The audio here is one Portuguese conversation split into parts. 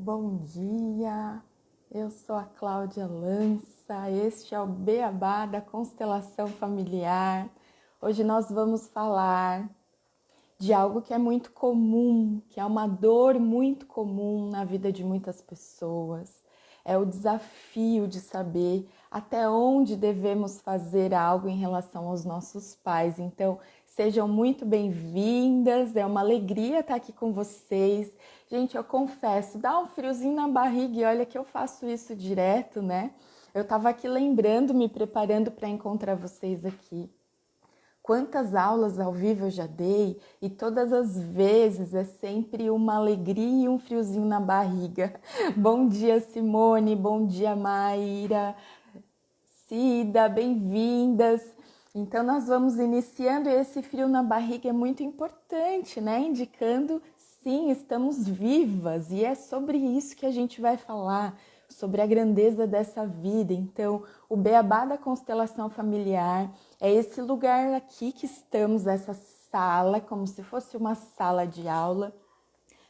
Bom dia, eu sou a Cláudia Lança, este é o Beabá da Constelação Familiar. Hoje nós vamos falar de algo que é muito comum, que é uma dor muito comum na vida de muitas pessoas. É o desafio de saber até onde devemos fazer algo em relação aos nossos pais. Então, sejam muito bem-vindas, é uma alegria estar aqui com vocês. Gente, eu confesso, dá um friozinho na barriga e olha que eu faço isso direto, né? Eu estava aqui lembrando, me preparando para encontrar vocês aqui. Quantas aulas ao vivo eu já dei e todas as vezes é sempre uma alegria e um friozinho na barriga. Bom dia, Simone, bom dia, Maíra, Cida, bem-vindas. Então nós vamos iniciando e esse frio na barriga é muito importante, né? Indicando, sim, estamos vivas e é sobre isso que a gente vai falar, sobre a grandeza dessa vida. Então, o Beabá da Constelação Familiar é esse lugar aqui que estamos, essa sala, como se fosse uma sala de aula.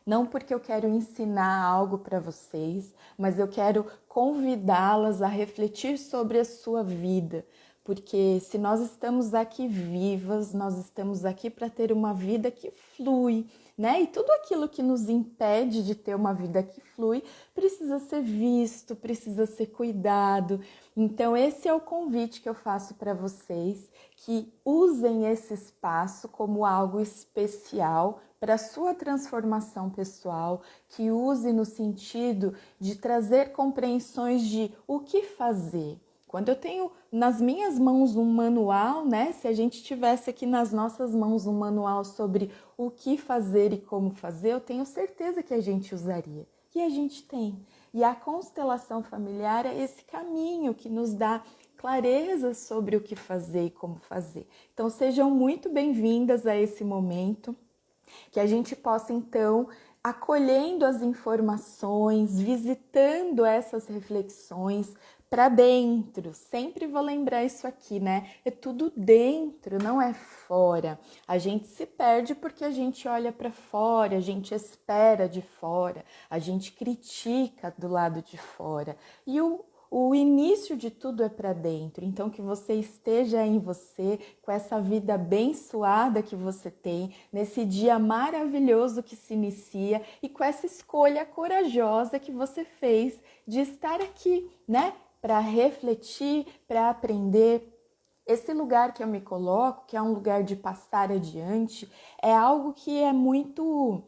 Não porque eu quero ensinar algo para vocês, mas eu quero convidá-las a refletir sobre a sua vida. Porque se nós estamos aqui vivas, nós estamos aqui para ter uma vida que flui, né? E tudo aquilo que nos impede de ter uma vida que flui precisa ser visto, precisa ser cuidado. Então, esse é o convite que eu faço para vocês, que usem esse espaço como algo especial para a sua transformação pessoal, que use no sentido de trazer compreensões de o que fazer. Quando eu tenho nas minhas mãos um manual, né? Se a gente tivesse aqui nas nossas mãos um manual sobre o que fazer e como fazer, eu tenho certeza que a gente usaria. E a gente tem. E a constelação familiar é esse caminho que nos dá clareza sobre o que fazer e como fazer. Então sejam muito bem-vindas a esse momento, que a gente possa então acolhendo as informações, visitando essas reflexões para dentro. Sempre vou lembrar isso aqui, né? É tudo dentro, não é fora. A gente se perde porque a gente olha para fora, a gente espera de fora, a gente critica do lado de fora. E o início de tudo é para dentro, então que você esteja em você, com essa vida abençoada que você tem, nesse dia maravilhoso que se inicia e com essa escolha corajosa que você fez de estar aqui, né? Para refletir, para aprender. Esse lugar que eu me coloco, que é um lugar de passar adiante, é algo que é muito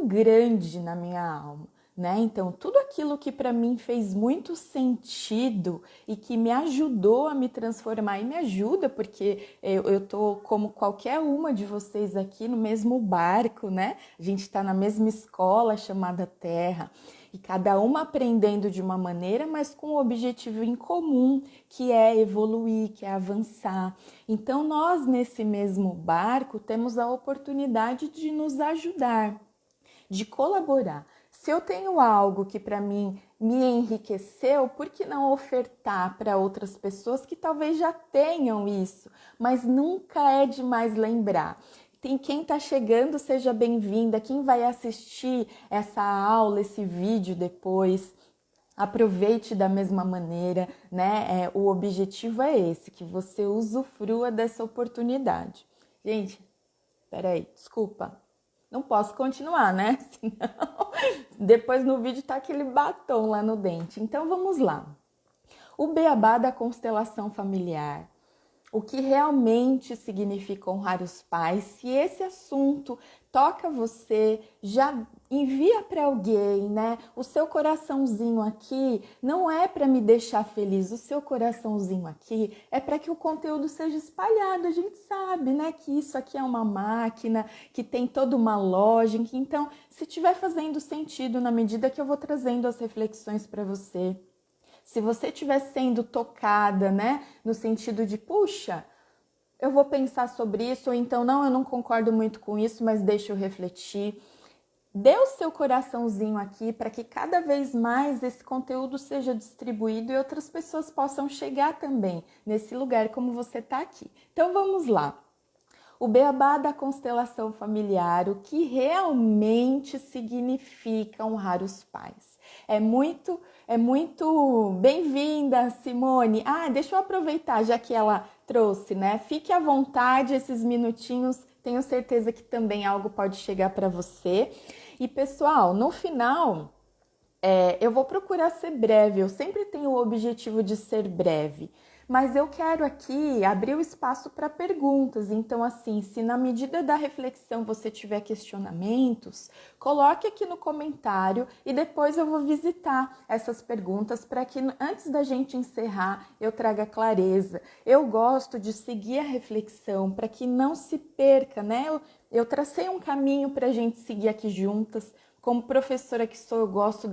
grande na minha alma. Né? Então, tudo aquilo que para mim fez muito sentido e que me ajudou a me transformar e me ajuda, porque eu tô como qualquer uma de vocês aqui no mesmo barco, né? A gente está na mesma escola chamada Terra e cada uma aprendendo de uma maneira, mas com um objetivo em comum, que é evoluir, que é avançar. Então, nós nesse mesmo barco temos a oportunidade de nos ajudar, de colaborar. Se eu tenho algo que para mim me enriqueceu, por que não ofertar para outras pessoas que talvez já tenham isso? Mas nunca é demais lembrar. Tem quem está chegando, seja bem-vinda. Quem vai assistir essa aula, esse vídeo depois, aproveite da mesma maneira, né? O objetivo é esse, que você usufrua dessa oportunidade. Gente, peraí, desculpa. Não posso continuar, né? Senão, depois no vídeo tá aquele batom lá no dente. Então vamos lá. O beabá da constelação familiar. O que realmente significa honrar os pais? Se esse assunto toca você, já envia para alguém, né? O seu coraçãozinho aqui não é para me deixar feliz, o seu coraçãozinho aqui é para que o conteúdo seja espalhado. A gente sabe, né, que isso aqui é uma máquina, que tem toda uma lógica. Então, se estiver fazendo sentido na medida que eu vou trazendo as reflexões para você, se você estiver sendo tocada, né, no sentido de, puxa, eu vou pensar sobre isso, ou então, não, eu não concordo muito com isso, mas deixa eu refletir. Dê o seu coraçãozinho aqui para que cada vez mais esse conteúdo seja distribuído e outras pessoas possam chegar também nesse lugar como você está aqui. Então, vamos lá. o beabá da constelação familiar, o que realmente significa honrar os pais. É muito bem-vinda, Simone. Deixa eu aproveitar, já que ela trouxe, né? Fique à vontade esses minutinhos, tenho certeza que também algo pode chegar para você. E pessoal, no final, eu vou procurar ser breve, eu sempre tenho o objetivo de ser breve. Mas eu quero aqui abrir o espaço para perguntas. Então, assim, se na medida da reflexão você tiver questionamentos, coloque aqui no comentário e depois eu vou visitar essas perguntas para que antes da gente encerrar eu traga clareza. Eu gosto de seguir a reflexão para que não se perca, né? Eu tracei um caminho para a gente seguir aqui juntas. Como professora que sou, eu gosto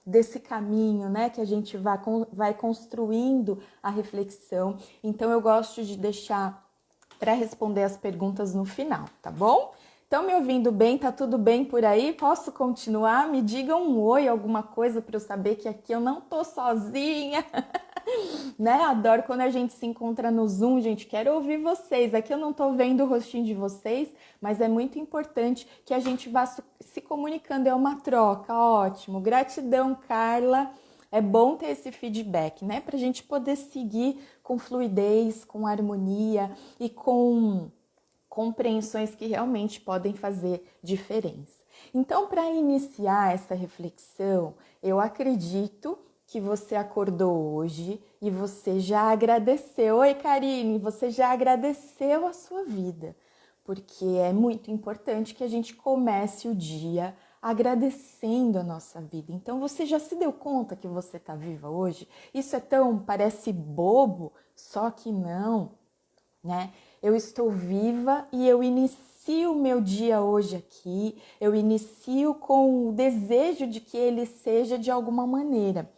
desse caminho, né? Que a gente vai construindo a reflexão. Então, eu gosto de deixar para responder as perguntas no final, tá bom? Estão me ouvindo bem? Tá tudo bem por aí? Posso continuar? Me digam um oi, alguma coisa para eu saber que aqui eu não tô sozinha. Né? Adoro quando a gente se encontra no Zoom, gente, quero ouvir vocês. Aqui eu não tô vendo o rostinho de vocês, mas é muito importante que a gente vá se comunicando, é uma troca, ótimo. Gratidão, Carla. É bom ter esse feedback, né? Pra gente poder seguir com fluidez, com harmonia e com compreensões que realmente podem fazer diferença. Então, para iniciar essa reflexão, eu acredito que você acordou hoje e você já agradeceu. Oi, Karine, você já agradeceu a sua vida, porque é muito importante que a gente comece o dia agradecendo a nossa vida. Então, você já se deu conta que você está viva hoje? Isso parece bobo, só que não, né? Eu estou viva e eu inicio o meu dia hoje aqui, eu inicio com o desejo de que ele seja de alguma maneira.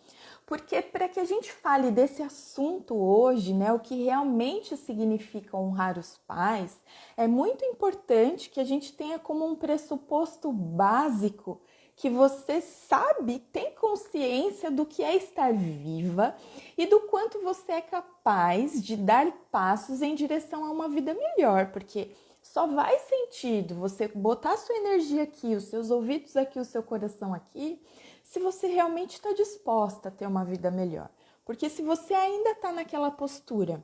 Porque para que a gente fale desse assunto hoje, né, o que realmente significa honrar os pais, é muito importante que a gente tenha como um pressuposto básico que você sabe, tem consciência do que é estar viva e do quanto você é capaz de dar passos em direção a uma vida melhor, porque só faz sentido você botar a sua energia aqui, os seus ouvidos aqui, o seu coração aqui, se você realmente está disposta a ter uma vida melhor. Porque se você ainda está naquela postura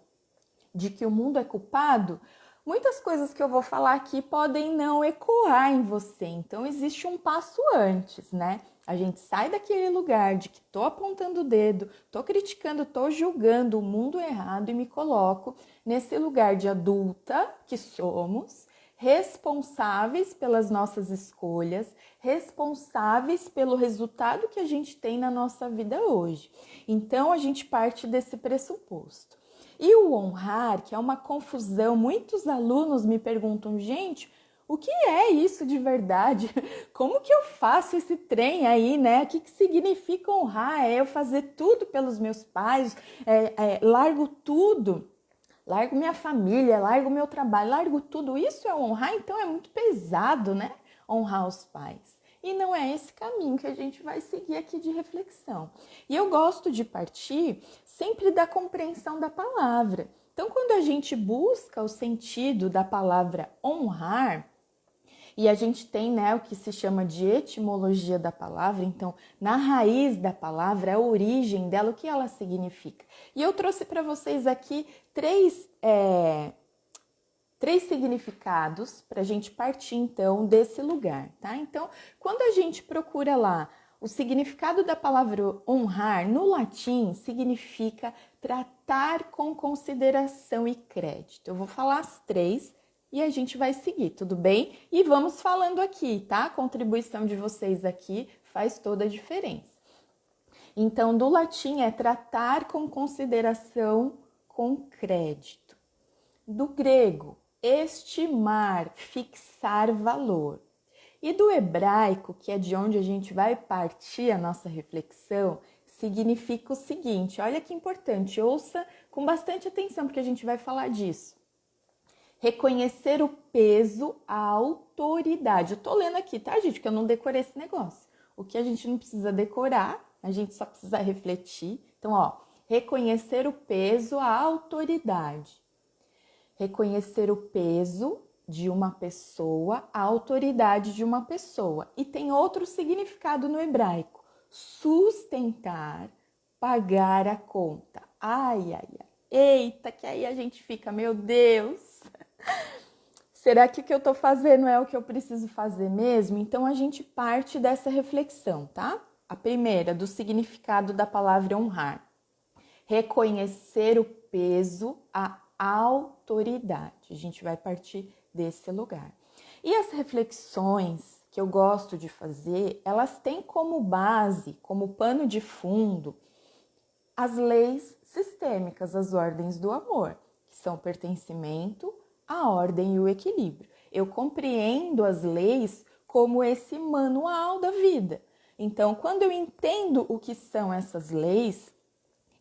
de que o mundo é culpado, muitas coisas que eu vou falar aqui podem não ecoar em você. Então, existe um passo antes, né? A gente sai daquele lugar de que tô apontando o dedo, tô criticando, tô julgando o mundo errado e me coloco nesse lugar de adulta que somos, responsáveis pelas nossas escolhas, responsáveis pelo resultado que a gente tem na nossa vida hoje. Então, a gente parte desse pressuposto. E o honrar, que é uma confusão, muitos alunos me perguntam, gente, o que é isso de verdade? Como que eu faço esse trem aí, né? O que significa honrar? É eu fazer tudo pelos meus pais, largo tudo, largo minha família, largo meu trabalho, largo tudo. Isso é honrar? Então é muito pesado, né? Honrar os pais. E não é esse caminho que a gente vai seguir aqui de reflexão. E eu gosto de partir sempre da compreensão da palavra. Então, quando a gente busca o sentido da palavra honrar, e a gente tem, né, o que se chama de etimologia da palavra, então, na raiz da palavra, a origem dela, o que ela significa. E eu trouxe para vocês aqui três significados para a gente partir, então, desse lugar, tá? Então, quando a gente procura lá o significado da palavra honrar, no latim, significa tratar com consideração e crédito. Eu vou falar as três e a gente vai seguir, tudo bem? E vamos falando aqui, tá? A contribuição de vocês aqui faz toda a diferença. Então, do latim é tratar com consideração com crédito. Do grego, estimar, fixar valor. E do hebraico, que é de onde a gente vai partir a nossa reflexão, significa o seguinte, olha que importante, ouça com bastante atenção, porque a gente vai falar disso. Reconhecer o peso, a autoridade. Eu tô lendo aqui, tá, gente? Porque eu não decorei esse negócio. O que a gente não precisa decorar, a gente só precisa refletir. Então, ó, reconhecer o peso, a autoridade. Reconhecer o peso, de uma pessoa, a autoridade de uma pessoa. E tem outro significado no hebraico: sustentar, pagar a conta. Ai, ai, ai. Eita, que aí a gente fica, meu Deus, será que o que eu tô fazendo é o que eu preciso fazer mesmo? Então a gente parte dessa reflexão, tá? A primeira, do significado da palavra honrar. Reconhecer o peso, a autoridade. A gente vai partir desse lugar. E as reflexões que eu gosto de fazer, elas têm como base, como pano de fundo, as leis sistêmicas, as ordens do amor, que são o pertencimento, a ordem e o equilíbrio. Eu compreendo as leis como esse manual da vida. Então, quando eu entendo o que são essas leis,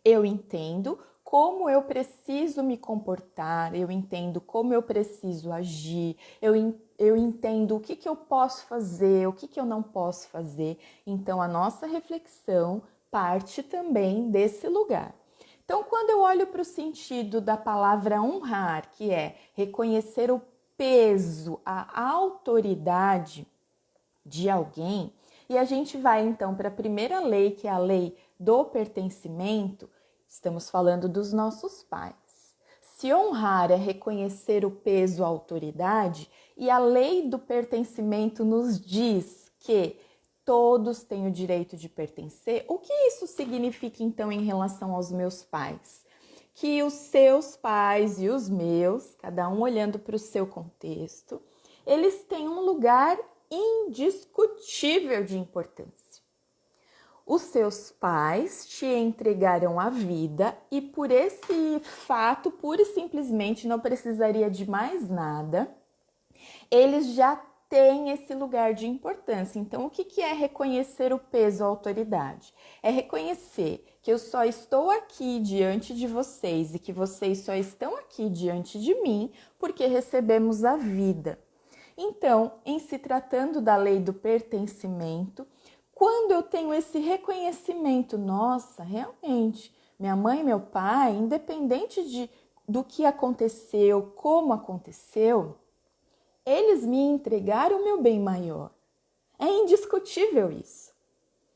eu entendo como eu preciso me comportar, eu entendo como eu preciso agir, eu entendo o que eu posso fazer, o que eu não posso fazer. Então, a nossa reflexão parte também desse lugar. Então, quando eu olho para o sentido da palavra honrar, que é reconhecer o peso, a autoridade de alguém, e a gente vai então para a primeira lei, que é a lei do pertencimento, estamos falando dos nossos pais. Se honrar é reconhecer o peso, a autoridade, e a lei do pertencimento nos diz que todos têm o direito de pertencer, o que isso significa então em relação aos meus pais? Que os seus pais e os meus, cada um olhando para o seu contexto, eles têm um lugar indiscutível de importância. Os seus pais te entregaram a vida e por esse fato, pura e simplesmente, não precisaria de mais nada, eles já têm esse lugar de importância. Então, o que é reconhecer o peso, a autoridade? É reconhecer que eu só estou aqui diante de vocês e que vocês só estão aqui diante de mim porque recebemos a vida. Então, em se tratando da lei do pertencimento, quando eu tenho esse reconhecimento, nossa, realmente, minha mãe e meu pai, independente do que aconteceu, como aconteceu, eles me entregaram o meu bem maior. É indiscutível isso.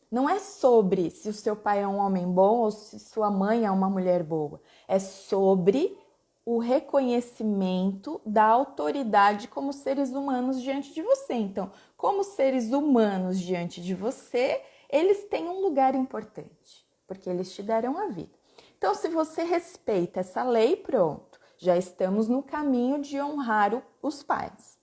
Não é sobre se o seu pai é um homem bom ou se sua mãe é uma mulher boa. É sobre o reconhecimento da autoridade como seres humanos diante de você. Então, como seres humanos diante de você, eles têm um lugar importante, porque eles te deram a vida. Então, se você respeita essa lei, pronto, já estamos no caminho de honrar os pais.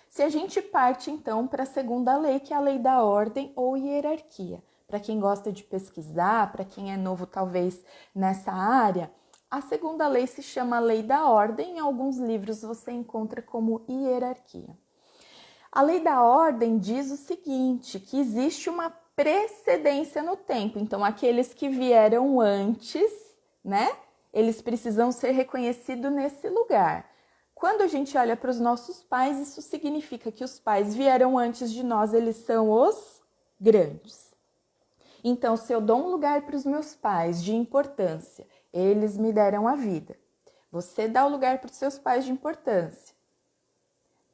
Se a gente parte, então, para a segunda lei, que é a lei da ordem ou hierarquia. Para quem gosta de pesquisar, para quem é novo talvez nessa área, a segunda lei se chama lei da ordem, em alguns livros você encontra como hierarquia. A lei da ordem diz o seguinte, que existe uma precedência no tempo. Então, aqueles que vieram antes, né? Eles precisam ser reconhecidos nesse lugar. Quando a gente olha para os nossos pais, isso significa que os pais vieram antes de nós, eles são os grandes. Então, se eu dou um lugar para os meus pais de importância, eles me deram a vida. Você dá o lugar para os seus pais de importância.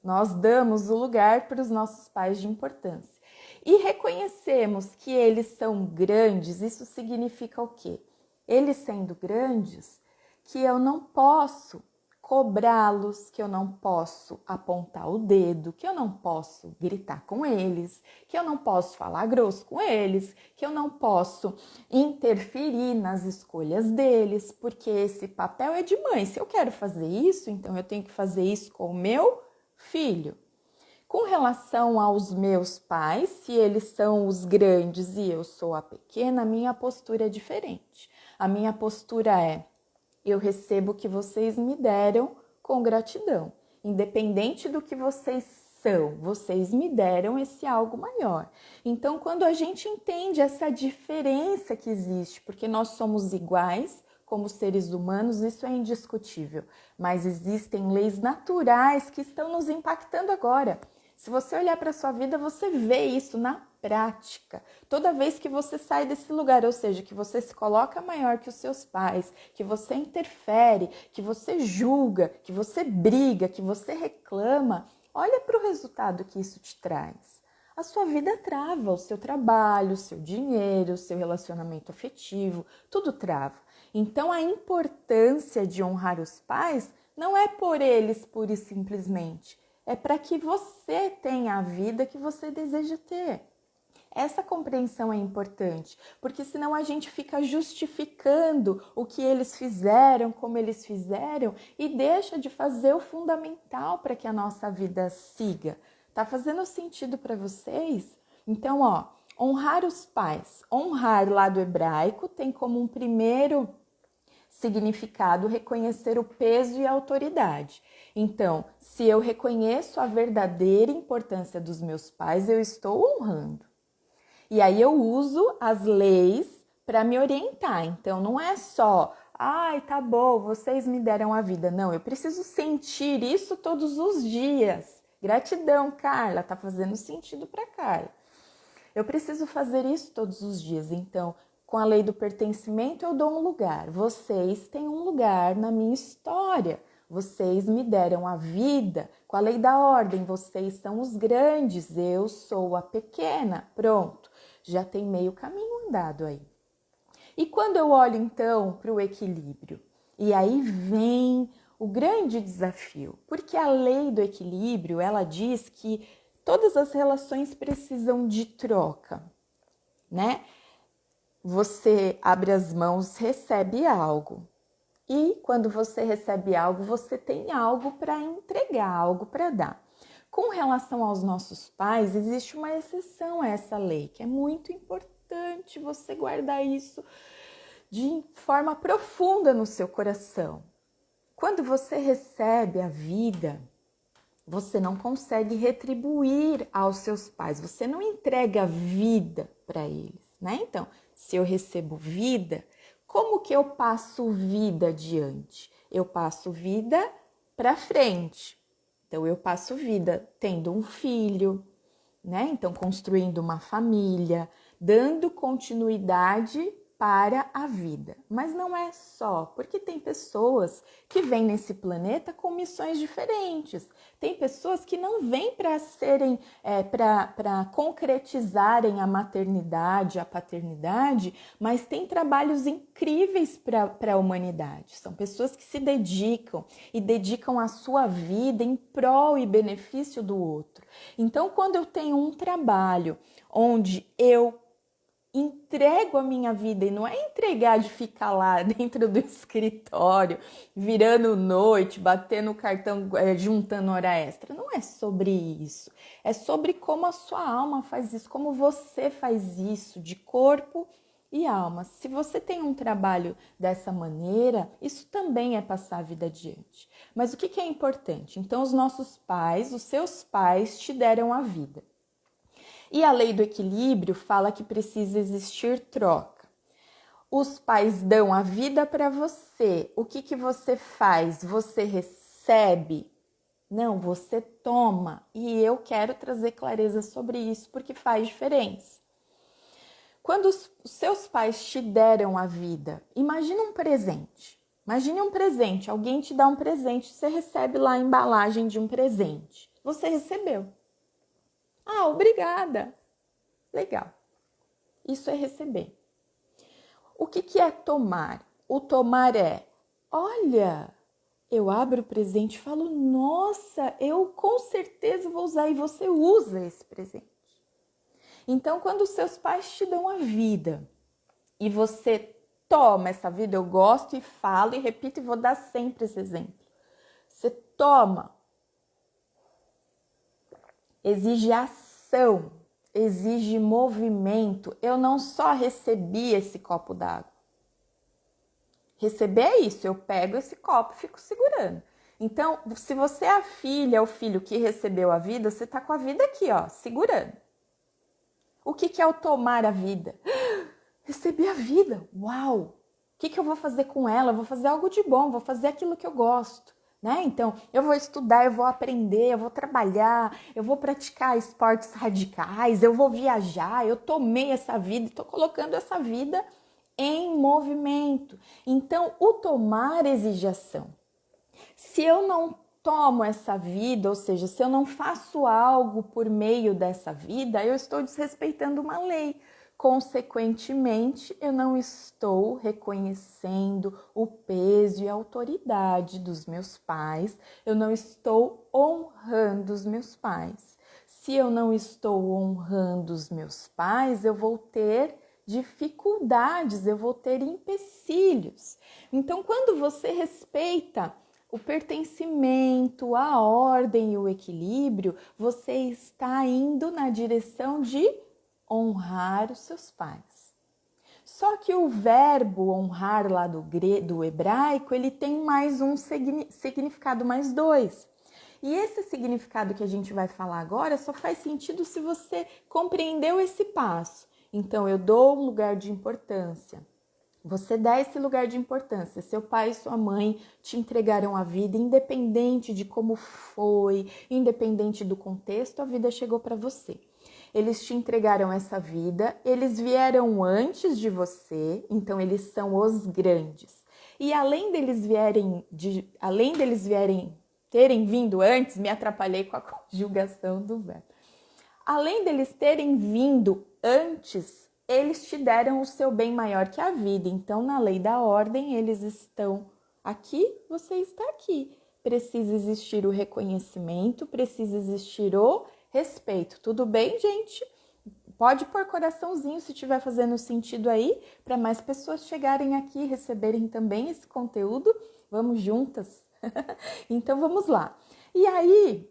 Nós damos o lugar para os nossos pais de importância. E reconhecemos que eles são grandes, isso significa o quê? Eles sendo grandes, que eu não posso cobrá-los, que eu não posso apontar o dedo, que eu não posso gritar com eles, que eu não posso falar grosso com eles, que eu não posso interferir nas escolhas deles, porque esse papel é de mãe. Se eu quero fazer isso, então eu tenho que fazer isso com o meu filho. Com relação aos meus pais, se eles são os grandes e eu sou a pequena, a minha postura é diferente. A minha postura é: eu recebo o que vocês me deram com gratidão. Independente do que vocês são, vocês me deram esse algo maior. Então, quando a gente entende essa diferença que existe, porque nós somos iguais como seres humanos, isso é indiscutível. Mas existem leis naturais que estão nos impactando agora. Se você olhar para a sua vida, você vê isso na prática. Toda vez que você sai desse lugar, ou seja, que você se coloca maior que os seus pais, que você interfere, que você julga, que você briga, que você reclama, olha para o resultado que isso te traz. A sua vida trava, o seu trabalho, o seu dinheiro, o seu relacionamento afetivo, tudo trava. Então, a importância de honrar os pais não é por eles pura e simplesmente, é para que você tenha a vida que você deseja ter. Essa compreensão é importante, porque senão a gente fica justificando o que eles fizeram, como eles fizeram, e deixa de fazer o fundamental para que a nossa vida siga. Tá fazendo sentido para vocês? Então, honrar os pais. Honrar lá do hebraico tem como um primeiro significado reconhecer o peso e a autoridade. Então, se eu reconheço a verdadeira importância dos meus pais, eu estou honrando. E aí eu uso as leis para me orientar. Então, não é só, ai, tá bom, vocês me deram a vida. Não, eu preciso sentir isso todos os dias. Gratidão, Carla, tá fazendo sentido para Carla. Eu preciso fazer isso todos os dias. Então, com a lei do pertencimento, eu dou um lugar. Vocês têm um lugar na minha história. Vocês me deram a vida. Com a lei da ordem, vocês são os grandes, eu sou a pequena. Pronto, já tem meio caminho andado aí. E quando eu olho, então, para o equilíbrio? E aí vem o grande desafio, porque a lei do equilíbrio, ela diz que todas as relações precisam de troca, né? Você abre as mãos, recebe algo. E quando você recebe algo, você tem algo para entregar, algo para dar. Com relação aos nossos pais, existe uma exceção a essa lei, que é muito importante você guardar isso de forma profunda no seu coração. Quando você recebe a vida, você não consegue retribuir aos seus pais, você não entrega vida para eles, né? Então, se eu recebo vida, como que eu passo vida adiante? Eu passo vida para frente. Então, eu passo vida tendo um filho, né? Então, construindo uma família, dando continuidade para a vida. Mas não é só, porque tem pessoas que vêm nesse planeta com missões diferentes. Tem pessoas que não vêm para serem, para concretizarem a maternidade, a paternidade, mas tem trabalhos incríveis para a humanidade. São pessoas que se dedicam e dedicam a sua vida em prol e benefício do outro. Então, quando eu tenho um trabalho onde eu entrego a minha vida, e não é entregar de ficar lá dentro do escritório, virando noite, batendo cartão, juntando hora extra. Não é sobre isso. É sobre como a sua alma faz isso, como você faz isso, de corpo e alma. Se você tem um trabalho dessa maneira, isso também é passar a vida adiante. Mas o que é importante? Então, os nossos pais, os seus pais te deram a vida. E a lei do equilíbrio fala que precisa existir troca. Os pais dão a vida para você. O que você faz? Você recebe? Não, você toma. E eu quero trazer clareza sobre isso porque faz diferença. Quando os seus pais te deram a vida, imagina um presente. Imagine um presente, alguém te dá um presente, você recebe lá a embalagem de um presente. Você recebeu. Ah, obrigada. Legal. Isso é receber. O que é tomar? O tomar é, olha, eu abro o presente e falo, nossa, eu com certeza vou usar, e você usa esse presente. Então, quando os seus pais te dão a vida e você toma essa vida, eu gosto e falo e repito e vou dar sempre esse exemplo. Você toma, exige ação, exige movimento. Eu não só recebi esse copo d'água. Receber é isso, eu pego esse copo e fico segurando. Então, se você é a filha, o filho que recebeu a vida, você tá com a vida aqui, ó, segurando. O que é o tomar a vida? Recebi a vida, uau! O que eu vou fazer com ela? Eu vou fazer algo de bom, vou fazer aquilo que eu gosto. né? Então, eu vou estudar, eu vou aprender, eu vou trabalhar, eu vou praticar esportes radicais, eu vou viajar, eu tomei essa vida e estou colocando essa vida em movimento. Então, o tomar exige ação. Se eu não tomo essa vida, ou seja, se eu não faço algo por meio dessa vida, eu estou desrespeitando uma lei. Consequentemente, eu não estou reconhecendo o peso e a autoridade dos meus pais, eu não estou honrando os meus pais. Se eu não estou honrando os meus pais, eu vou ter dificuldades, eu vou ter empecilhos. Então, quando você respeita o pertencimento, a ordem e o equilíbrio, você está indo na direção de honrar os seus pais. Só que o verbo honrar lá do hebraico, ele tem mais um significado, mais dois. E esse significado que a gente vai falar agora só faz sentido se você compreendeu esse passo. Então, eu dou um lugar de importância. Você dá esse lugar de importância. Seu pai e sua mãe te entregaram a vida, independente de como foi, independente do contexto, a vida chegou para você. Eles te entregaram essa vida, eles vieram antes de você, então eles são os grandes. E além deles terem vindo antes, me atrapalhei com a conjugação do verbo. Além deles terem vindo antes, eles te deram o seu bem maior que a vida. Então, na lei da ordem, eles estão aqui, você está aqui. Precisa existir o reconhecimento, precisa existir o respeito. Tudo bem, gente? Pode pôr coraçãozinho se estiver fazendo sentido aí, para mais pessoas chegarem aqui e receberem também esse conteúdo. Vamos juntas? Então, vamos lá. E aí,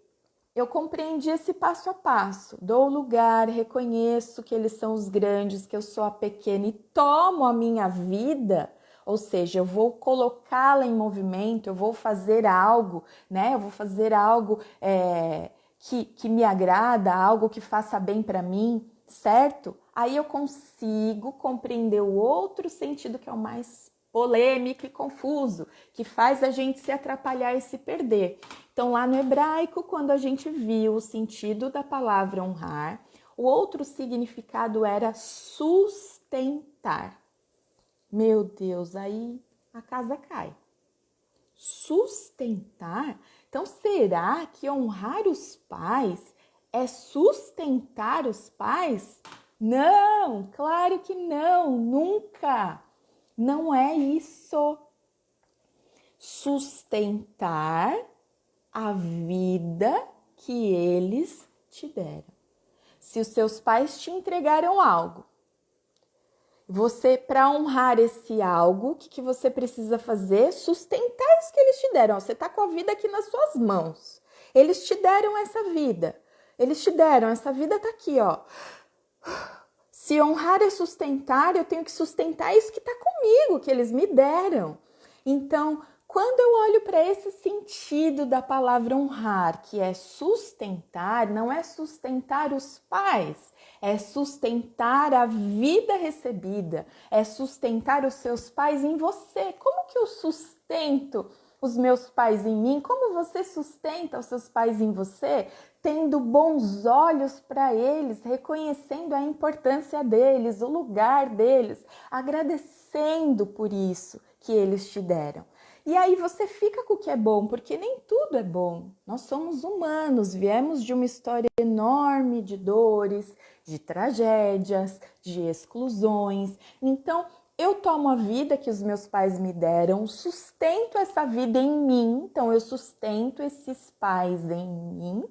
eu compreendi esse passo a passo, dou lugar, reconheço que eles são os grandes, que eu sou a pequena e tomo a minha vida, ou seja, eu vou colocá-la em movimento, eu vou fazer algo, né? Eu vou fazer algo que me agrada, algo que faça bem para mim, certo? Aí eu consigo compreender o outro sentido que é o mais polêmico e confuso, que faz a gente se atrapalhar e se perder. Então, lá no hebraico, quando a gente viu o sentido da palavra honrar, o outro significado era sustentar. Meu Deus, aí a casa cai. Sustentar? Então, será que honrar os pais é sustentar os pais? Não, claro que não, nunca. Não é isso. Sustentar a vida que eles te deram. Se os seus pais te entregaram algo, você, para honrar esse algo, o que você precisa fazer? Sustentar isso que eles te deram. Você está com a vida aqui nas suas mãos. Eles te deram essa vida. Eles te deram, essa vida está aqui, ó. Se honrar é sustentar, eu tenho que sustentar isso que está comigo, que eles me deram. Então, quando eu olho para esse sentido da palavra honrar, que é sustentar, não é sustentar os pais, é sustentar a vida recebida, é sustentar os seus pais em você. Como que eu sustento os meus pais em mim? Como você sustenta os seus pais em você? Tendo bons olhos para eles, reconhecendo a importância deles, o lugar deles, agradecendo por isso que eles te deram. E aí você fica com o que é bom, porque nem tudo é bom. Nós somos humanos, viemos de uma história enorme de dores, de tragédias, de exclusões. Então, eu tomo a vida que os meus pais me deram, sustento essa vida em mim, então eu sustento esses pais em mim.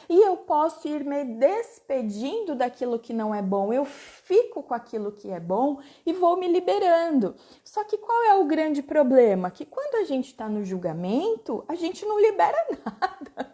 E eu posso ir me despedindo daquilo que não é bom, eu fico com aquilo que é bom e vou me liberando. Só que qual é o grande problema? Que quando a gente está no julgamento, a gente não libera nada.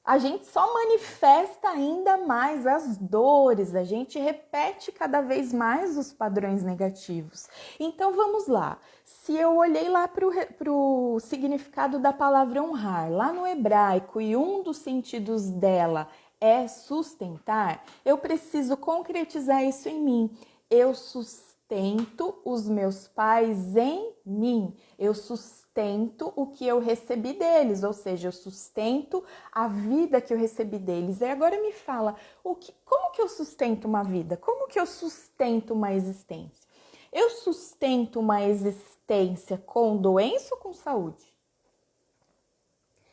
A gente só manifesta ainda mais as dores, a gente repete cada vez mais os padrões negativos. Então vamos lá, se eu olhei lá para o significado da palavra honrar, lá no hebraico, e um dos sentidos dela é sustentar, eu preciso concretizar isso em mim. Eu sustento sustento os meus pais em mim. Eu sustento o que eu recebi deles, ou seja, eu sustento a vida que eu recebi deles. E agora me fala, como que eu sustento uma vida? Como que eu sustento uma existência? Eu sustento uma existência com doença ou com saúde?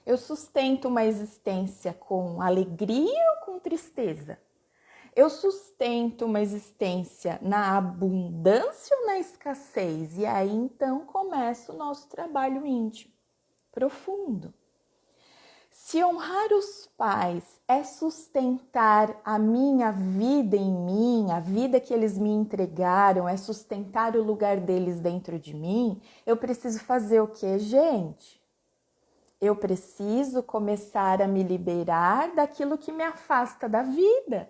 Eu sustento uma existência com alegria ou com tristeza? Eu sustento uma existência na abundância ou na escassez? E aí então começa o nosso trabalho íntimo, profundo. Se honrar os pais é sustentar a minha vida em mim, a vida que eles me entregaram, é sustentar o lugar deles dentro de mim, eu preciso fazer o quê, gente? Eu preciso começar a me liberar daquilo que me afasta da vida.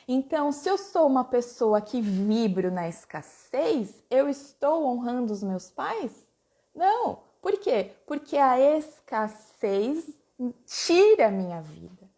Então, se eu sou uma pessoa que vibro na escassez, eu estou honrando os meus pais? Não. Por quê? Porque a escassez tira a minha vida.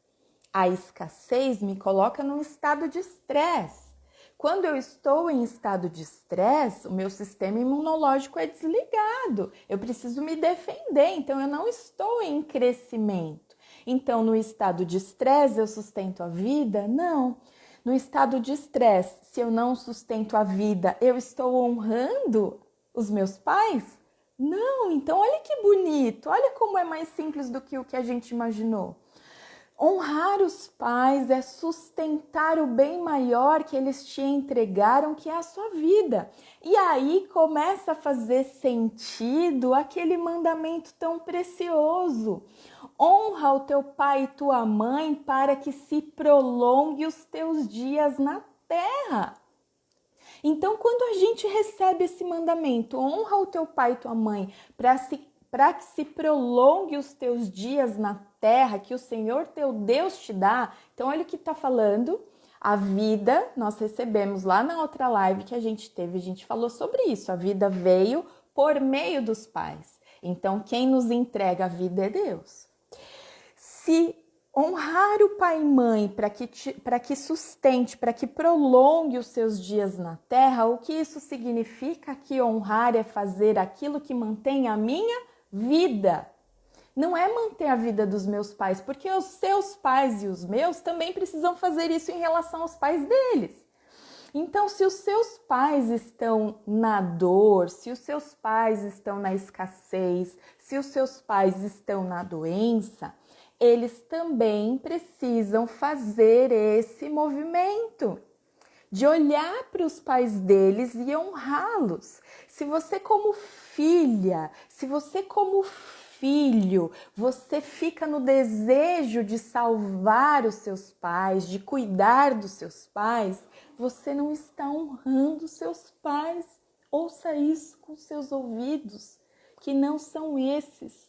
A escassez me coloca num estado de estresse. Quando eu estou em estado de estresse, o meu sistema imunológico é desligado. Eu preciso me defender, então eu não estou em crescimento. Então, no estado de estresse, eu sustento a vida? Não. No estado de estresse, se eu não sustento a vida, eu estou honrando os meus pais? Não, então olha que bonito, olha como é mais simples do que o que a gente imaginou. Honrar os pais é sustentar o bem maior que eles te entregaram, que é a sua vida. E aí começa a fazer sentido aquele mandamento tão precioso. Honra o teu pai e tua mãe para que se prolongue os teus dias na terra. Então, quando a gente recebe esse mandamento, honra o teu pai e tua mãe para que se prolongue os teus dias na terra, que o Senhor teu Deus te dá. Então, olha o que está falando. A vida, nós recebemos lá na outra live que a gente teve, a gente falou sobre isso. A vida veio por meio dos pais. Então, quem nos entrega a vida é Deus. Se honrar o pai e mãe para que sustente, para que prolongue os seus dias na terra, o que isso significa? Que honrar é fazer aquilo que mantém a minha vida. Não é manter a vida dos meus pais, porque os seus pais e os meus também precisam fazer isso em relação aos pais deles. Então, se os seus pais estão na dor, se os seus pais estão na escassez, se os seus pais estão na doença, eles também precisam fazer esse movimento de olhar para os pais deles e honrá-los. Se você como filha, se você como filho, você fica no desejo de salvar os seus pais, de cuidar dos seus pais, você não está honrando os seus pais. Ouça isso com seus ouvidos, que não são esses.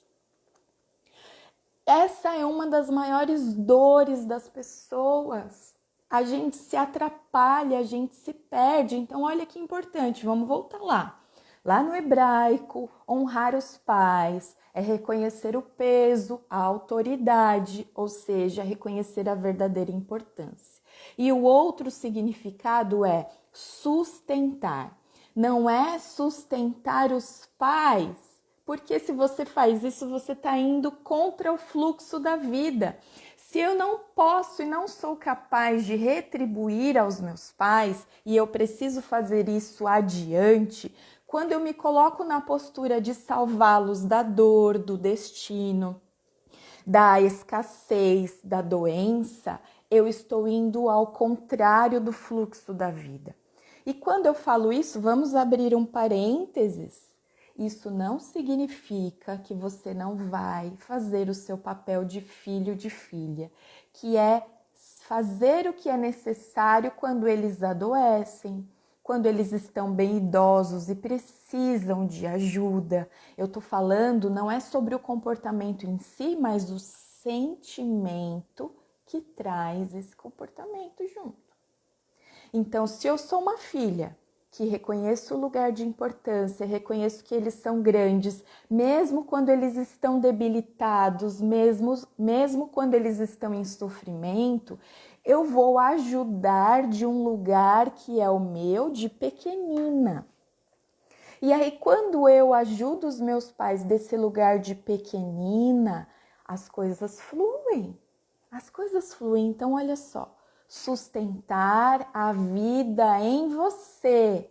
Essa é uma das maiores dores das pessoas. A gente se atrapalha, a gente se perde. Então, olha que importante, vamos voltar lá. Lá no hebraico, honrar os pais é reconhecer o peso, a autoridade, ou seja, reconhecer a verdadeira importância. E o outro significado é sustentar. Não é sustentar os pais, porque se você faz isso, você está indo contra o fluxo da vida. Se eu não posso e não sou capaz de retribuir aos meus pais, e eu preciso fazer isso adiante, quando eu me coloco na postura de salvá-los da dor, do destino, da escassez, da doença, eu estou indo ao contrário do fluxo da vida. E quando eu falo isso, vamos abrir um parênteses. Isso não significa que você não vai fazer o seu papel de filho, de filha, que é fazer o que é necessário quando eles adoecem, quando eles estão bem idosos e precisam de ajuda. Eu tô falando não é sobre o comportamento em si, mas o sentimento que traz esse comportamento junto. Então, se eu sou uma filha que reconheço o lugar de importância, reconheço que eles são grandes, mesmo quando eles estão debilitados, mesmo quando eles estão em sofrimento, eu vou ajudar de um lugar que é o meu, de pequenina. E aí, quando eu ajudo os meus pais desse lugar de pequenina, as coisas fluem. As coisas fluem. Então, olha só, sustentar a vida em você.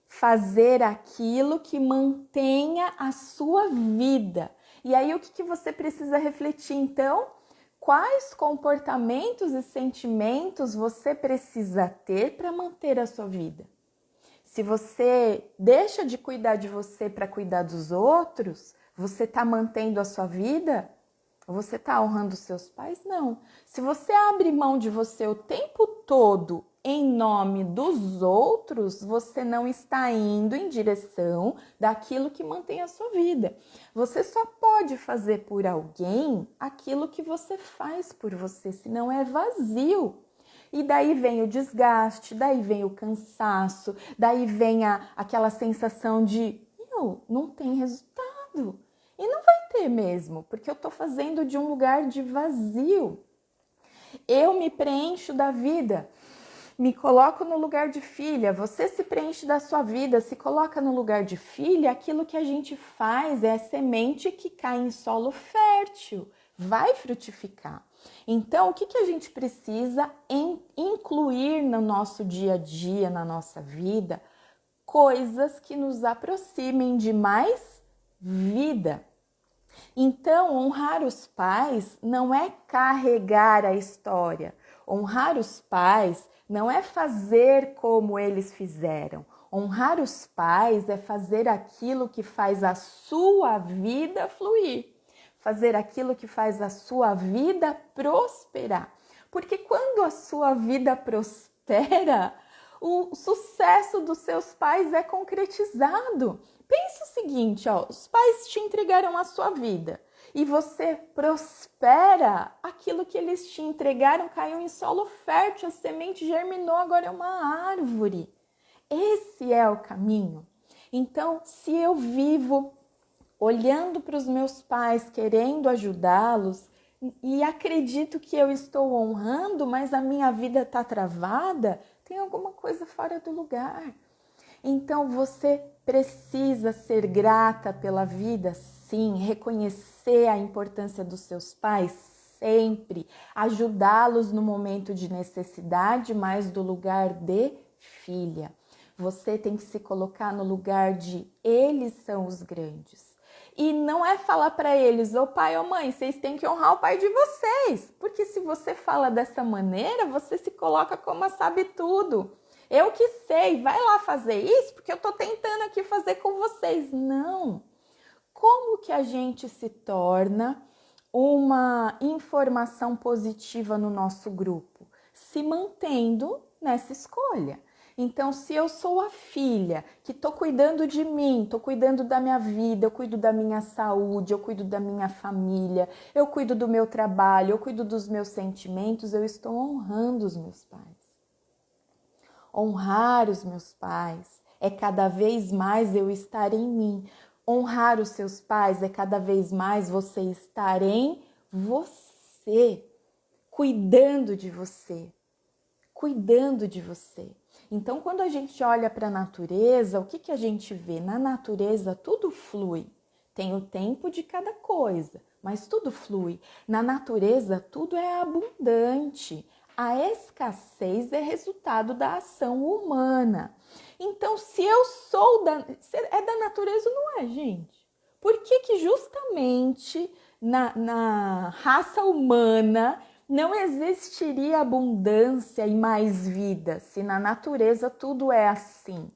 Fazer aquilo que mantenha a sua vida. E aí, o que você precisa refletir, então? Quais comportamentos e sentimentos você precisa ter para manter a sua vida? Se você deixa de cuidar de você para cuidar dos outros, você está mantendo a sua vida? Você está honrando seus pais? Não. Se você abre mão de você o tempo todo em nome dos outros, você não está indo em direção daquilo que mantém a sua vida. Você só pode fazer por alguém aquilo que você faz por você, senão é vazio. E daí vem o desgaste, daí vem o cansaço, daí vem aquela sensação de não tem resultado. E não vai ter mesmo, porque eu estou fazendo de um lugar de vazio. Eu me preencho da vida, me coloco no lugar de filha. Você se preenche da sua vida, se coloca no lugar de filha. Aquilo que a gente faz é semente que cai em solo fértil, vai frutificar. Então, o que a gente precisa incluir no nosso dia a dia, na nossa vida? Coisas que nos aproximem de mais vida. Então, honrar os pais não é carregar a história. Honrar os pais não é fazer como eles fizeram. Honrar os pais é fazer aquilo que faz a sua vida fluir. Fazer aquilo que faz a sua vida prosperar. Porque quando a sua vida prospera, o sucesso dos seus pais é concretizado. Pensa o seguinte, os pais te entregaram a sua vida e você prospera, aquilo que eles te entregaram caiu em solo fértil, a semente germinou, agora é uma árvore. Esse é o caminho. Então, se eu vivo olhando para os meus pais, querendo ajudá-los, e acredito que eu estou honrando, mas a minha vida está travada, tem alguma coisa fora do lugar. Então você precisa ser grata pela vida, sim, reconhecer a importância dos seus pais sempre, ajudá-los no momento de necessidade, mas do lugar de filha. Você tem que se colocar no lugar de eles são os grandes. E não é falar para eles, ô pai ou mãe, vocês têm que honrar o pai de vocês. Porque se você fala dessa maneira, você se coloca como a sabe tudo. Eu que sei, vai lá fazer isso porque eu tô tentando aqui fazer com vocês. Não. Como que a gente se torna uma informação positiva no nosso grupo? Se mantendo nessa escolha. Então, se eu sou a filha que tô cuidando de mim, tô cuidando da minha vida, eu cuido da minha saúde, eu cuido da minha família, eu cuido do meu trabalho, eu cuido dos meus sentimentos, eu estou honrando os meus pais. Honrar os meus pais é cada vez mais eu estar em mim. Honrar os seus pais é cada vez mais você estar em você, cuidando de você, cuidando de você. Então, quando a gente olha para a natureza, o que a gente vê? Na natureza, tudo flui. Tem o tempo de cada coisa, mas tudo flui. Na natureza, tudo é abundante. A escassez é resultado da ação humana. Então, se eu sou é da natureza, não é, gente? Por que justamente na raça humana não existiria abundância e mais vida se na natureza tudo é assim?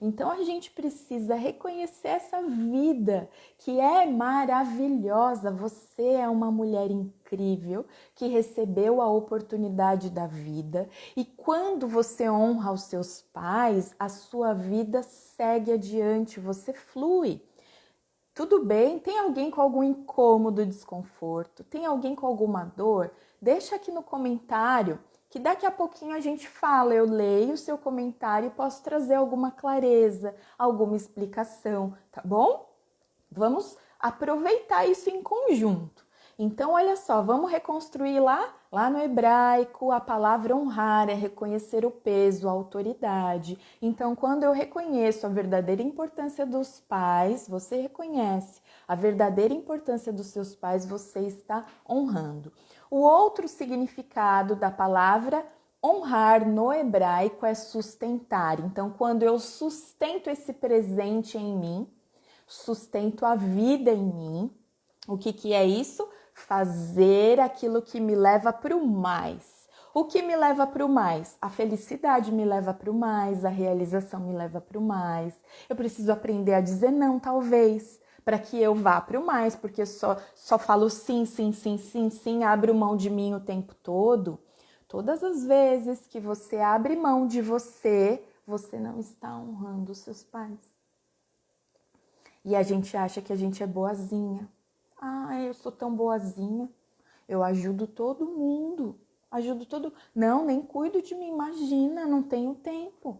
Então a gente precisa reconhecer essa vida que é maravilhosa. Você é uma mulher incrível que recebeu a oportunidade da vida e quando você honra os seus pais, a sua vida segue adiante, você flui. Tudo bem? Tem alguém com algum incômodo, desconforto? Tem alguém com alguma dor? Deixa aqui no comentário que daqui a pouquinho a gente fala, eu leio o seu comentário e posso trazer alguma clareza, alguma explicação, tá bom? Vamos aproveitar isso em conjunto. Então, olha só, vamos reconstruir lá no hebraico, a palavra honrar é reconhecer o peso, a autoridade. Então, quando eu reconheço a verdadeira importância dos pais, você reconhece a verdadeira importância dos seus pais, você está honrando. O outro significado da palavra honrar no hebraico é sustentar. Então, quando eu sustento esse presente em mim, sustento a vida em mim, o que é isso? Fazer aquilo que me leva para o mais. O que me leva para o mais? A felicidade me leva para o mais, a realização me leva para o mais. Eu preciso aprender a dizer não, talvez, para que eu vá para o mais, porque só falo sim, sim, sim, sim, sim, abro mão de mim o tempo todo. Todas as vezes que você abre mão de você, você não está honrando os seus pais. E a gente acha que a gente é boazinha. Ah, eu sou tão boazinha. Eu ajudo todo mundo. Ajudo todo... Não, nem cuido de mim. Imagina, não tenho tempo.